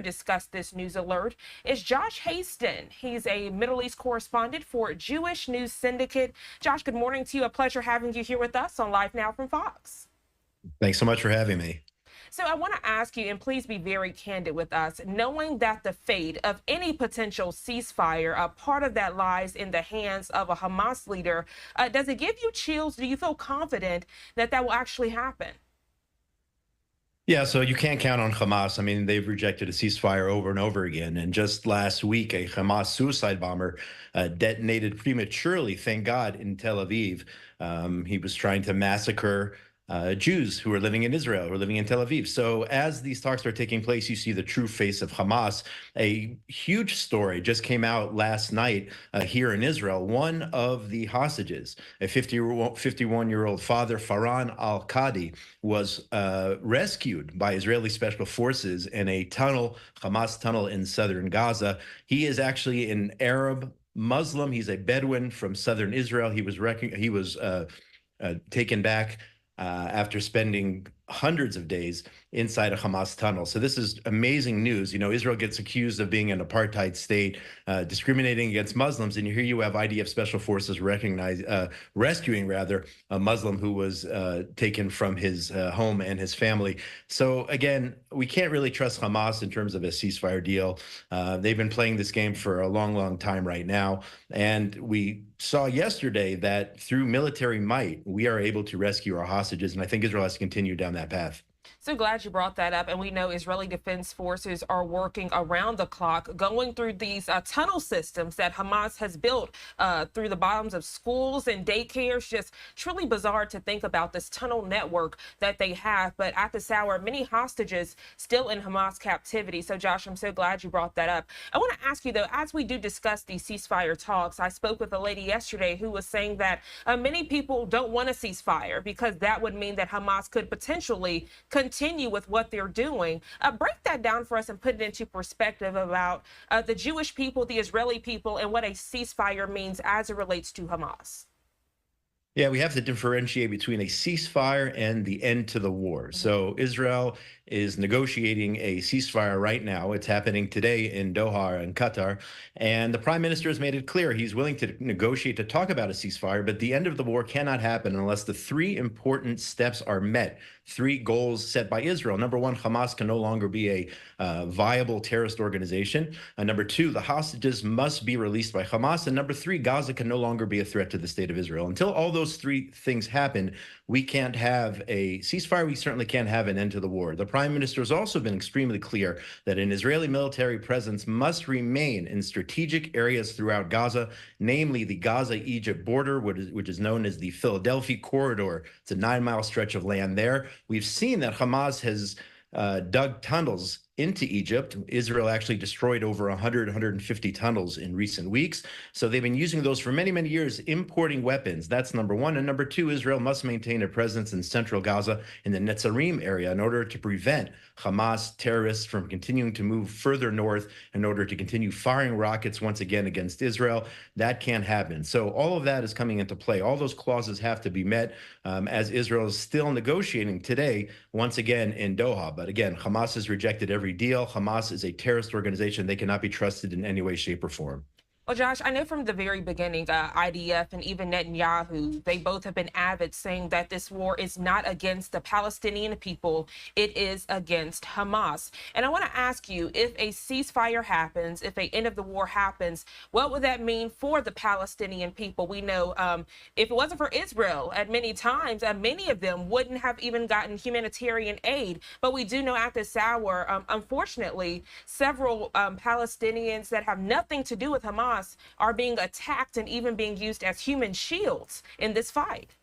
Discuss this news alert is Josh Hasten. He's a Middle East correspondent for Jewish News Syndicate. Josh, good morning to you. A pleasure having you here with us on Live Now from Fox. Thanks so much for having me. So I want to ask you, and please be very candid with us, knowing that the fate of any potential ceasefire, a part of that lies in the hands of a Hamas leader. Does it give you chills? Do you feel confident that that will actually happen? Yeah, so you can't count on Hamas. I mean, they've rejected a ceasefire over and over again. And just last week, a Hamas suicide bomber detonated prematurely, thank God, in Tel Aviv. He was trying to massacre Jews who are living in Israel, who are living in Tel Aviv. So as these talks are taking place, you see the true face of Hamas. A huge story just came out last night here in Israel. One of the hostages, a 51-year-old father, Farhan al-Qadi, was rescued by Israeli special forces in a tunnel, Hamas tunnel in southern Gaza. He is actually an Arab Muslim. He's a Bedouin from southern Israel. He was taken back after spending hundreds of days inside a Hamas tunnel. So this is amazing news. You know, Israel gets accused of being an apartheid state, discriminating against Muslims, and here you have IDF special forces rescuing a Muslim who was taken from his home and his family. So again, we can't really trust Hamas in terms of a ceasefire deal. They've been playing this game for a long, long time right now, and we saw yesterday that through military might, we are able to rescue our hostages, and I think Israel has to continue down that path. So glad you brought that up. And we know Israeli Defense Forces are working around the clock, going through these tunnel systems that Hamas has built through the bottoms of schools and daycares. Just truly bizarre to think about this tunnel network that they have. But at this hour, many hostages still in Hamas captivity. So, Josh, I'm so glad you brought that up. I want to ask you, though, as we do discuss these ceasefire talks, I spoke with a lady yesterday who was saying that many people don't want a ceasefire because that would mean that Hamas could potentially continue with what they're doing. Break that down for us and put it into perspective about the Jewish people, the Israeli people, and what a ceasefire means as it relates to Hamas. Yeah, we have to differentiate between a ceasefire and the end to the war. So Israel is negotiating a ceasefire right now. It's happening today in Doha in Qatar. And the prime minister has made it clear he's willing to negotiate to talk about a ceasefire, but the end of the war cannot happen unless the three important steps are met. Three goals set by Israel. Number one, Hamas can no longer be a viable terrorist organization. Number two, the hostages must be released by Hamas. And number three, Gaza can no longer be a threat to the state of Israel. Until all those three things happen, we can't have a ceasefire. We certainly can't have an end to the war. The prime minister has also been extremely clear that an Israeli military presence must remain in strategic areas throughout Gaza, namely the Gaza-Egypt border, which is known as the Philadelphia corridor. It's a 9-mile stretch of land there. We've seen that Hamas has dug tunnels into Egypt. Israel actually destroyed over 150 tunnels in recent weeks. So they've been using those for many, many years, importing weapons. That's number one. And number two, Israel must maintain a presence in central Gaza in the Netzarim area in order to prevent Hamas terrorists from continuing to move further north in order to continue firing rockets once again against Israel. That can't happen. So all of that is coming into play. All those clauses have to be met as Israel is still negotiating today, once again in Doha. But again, Hamas has rejected every deal. Hamas is a terrorist organization. They cannot be trusted in any way, shape, or form. Well, Josh, I know from the very beginning, IDF and even Netanyahu, they both have been avid saying that this war is not against the Palestinian people, it is against Hamas. And I want to ask you, if a ceasefire happens, if an end of the war happens, what would that mean for the Palestinian people? We know if it wasn't for Israel, at many times, many of them wouldn't have even gotten humanitarian aid. But we do know at this hour, unfortunately, several Palestinians that have nothing to do with Hamas are being attacked and even being used as human shields in this fight.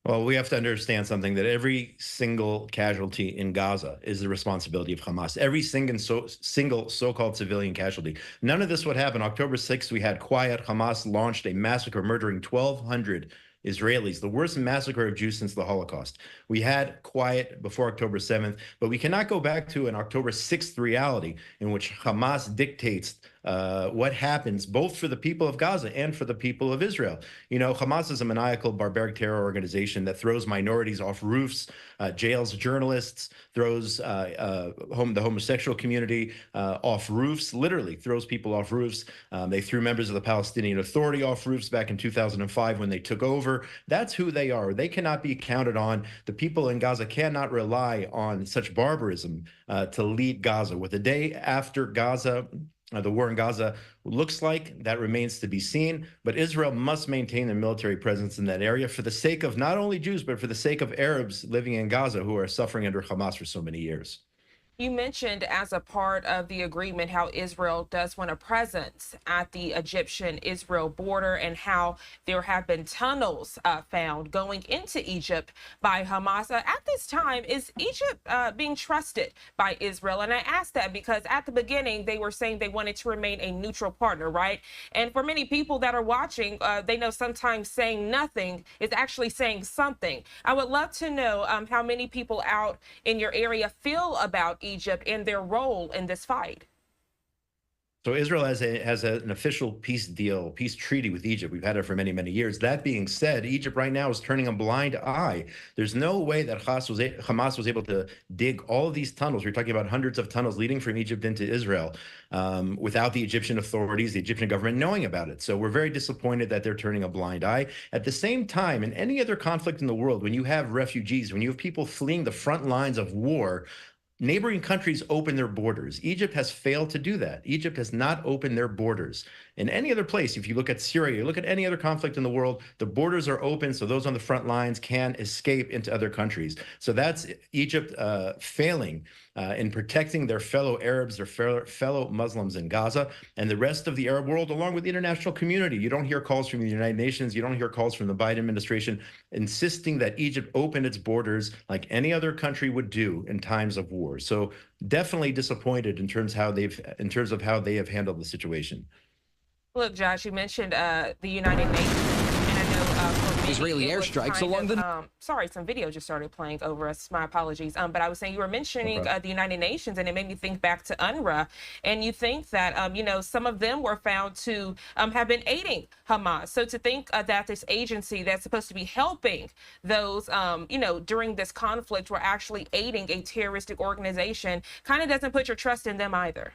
Well, we have to understand something, that every single casualty in Gaza is the responsibility of Hamas. Every single so-called civilian casualty. None of this would happen. October 6th, we had quiet. Hamas launched a massacre, murdering 1,200 Israelis, the worst massacre of Jews since the Holocaust. We had quiet before October 7th, but we cannot go back to an October 6th reality in which Hamas dictates what happens both for the people of Gaza and for the people of Israel. Hamas is a maniacal, barbaric terror organization that throws minorities off roofs, jails journalists, throws the homosexual community off roofs, literally throws people off roofs. They threw members of the Palestinian Authority off roofs back in 2005 when they took over. That's who they are. They cannot be counted on. The people in Gaza cannot rely on such barbarism to lead Gaza. What the day after Gaza, the war in Gaza looks like, that remains to be seen. But Israel must maintain a military presence in that area for the sake of not only Jews, but for the sake of Arabs living in Gaza who are suffering under Hamas for so many years. You mentioned as a part of the agreement how Israel does want a presence at the Egyptian-Israel border and how there have been tunnels found going into Egypt by Hamas. At this time, is Egypt being trusted by Israel? And I ask that because at the beginning, they were saying they wanted to remain a neutral partner, right? And for many people that are watching, they know sometimes saying nothing is actually saying something. I would love to know how many people out in your area feel about Egypt and their role in this fight. So Israel has an official peace deal, peace treaty with Egypt. We've had it for many, many years. That being said, Egypt right now is turning a blind eye. There's no way that Hamas was able to dig all of these tunnels. We're talking about hundreds of tunnels leading from Egypt into Israel without the Egyptian authorities, the Egyptian government knowing about it. So we're very disappointed that they're turning a blind eye. At the same time, in any other conflict in the world, when you have refugees, when you have people fleeing the front lines of war, neighboring countries open their borders. Egypt has failed to do that. Egypt has not opened their borders. In any other place, if you look at Syria, you look at any other conflict in the world, the borders are open so those on the front lines can escape into other countries. So that's Egypt failing in protecting their fellow Arabs, their fellow Muslims in Gaza, and the rest of the Arab world, along with the international community. You don't hear calls from the United Nations, you don't hear calls from the Biden administration insisting that Egypt open its borders like any other country would do in times of war. So definitely disappointed in terms of how they have handled the situation. Look, Josh, you mentioned the United Nations, and I know for me, Israeli airstrikes along the. Sorry, some video just started playing over us. My apologies. But I was saying you were mentioning the United Nations, and it made me think back to UNRWA. And you think that some of them were found to have been aiding Hamas. So to think that this agency that's supposed to be helping those during this conflict were actually aiding a terroristic organization kind of doesn't put your trust in them either.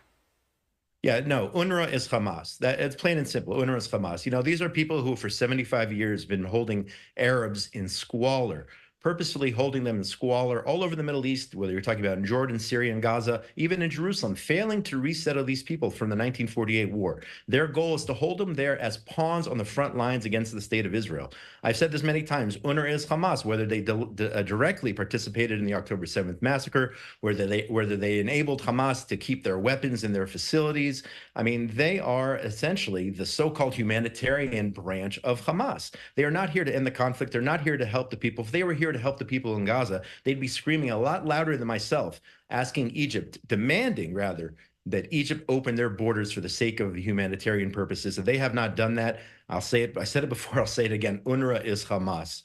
Yeah, no, UNRWA is Hamas. It's plain and simple. UNRWA is Hamas. These are people who for 75 years been holding Arabs in squalor, purposefully holding them in squalor all over the Middle East, whether you're talking about in Jordan, Syria, and Gaza, even in Jerusalem, failing to resettle these people from the 1948 war. Their goal is to hold them there as pawns on the front lines against the state of Israel. I've said this many times, UNRWA is Hamas, whether they directly participated in the October 7th massacre, whether they enabled Hamas to keep their weapons in their facilities. I mean, they are essentially the so-called humanitarian branch of Hamas. They are not here to end the conflict. They're not here to help the people. If they were here to help the people in Gaza, they'd be screaming a lot louder than myself, asking Egypt, demanding rather, that Egypt open their borders for the sake of humanitarian purposes. If they have not done that, I'll say it. I said it before, I'll say it again. UNRWA is Hamas.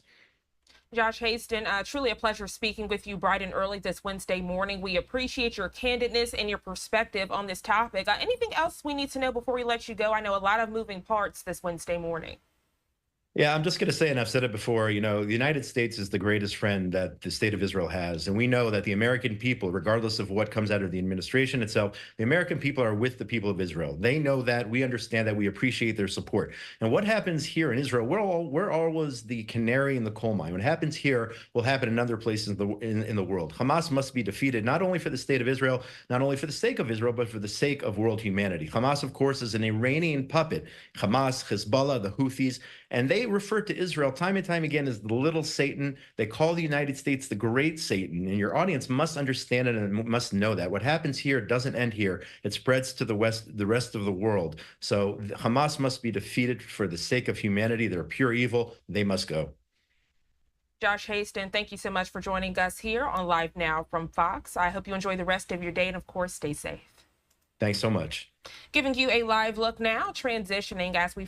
Josh Hasten, truly a pleasure speaking with you bright and early this Wednesday morning. We appreciate your candidness and your perspective on this topic. Anything else we need to know before we let you go? I know a lot of moving parts this Wednesday morning. Yeah, I'm just going to say, and I've said it before, the United States is the greatest friend that the state of Israel has. And we know that the American people, regardless of what comes out of the administration itself, the American people are with the people of Israel. They know that. We understand that. We appreciate their support. And what happens here in Israel, we're always the canary in the coal mine. What happens here will happen in other places in the world. Hamas must be defeated, not only for the state of Israel, not only for the sake of Israel, but for the sake of world humanity. Hamas, of course, is an Iranian puppet. Hamas, Hezbollah, the Houthis, and they refer to Israel time and time again as the little Satan. They call the United States the great Satan. And your audience must understand it and must know that. What happens here doesn't end here. It spreads to the rest of the world. So Hamas must be defeated for the sake of humanity. They're pure evil. They must go. Josh Hasten, thank you so much for joining us here on Live Now from Fox. I hope you enjoy the rest of your day and, of course, stay safe. Thanks so much. Giving you a live look now, transitioning as we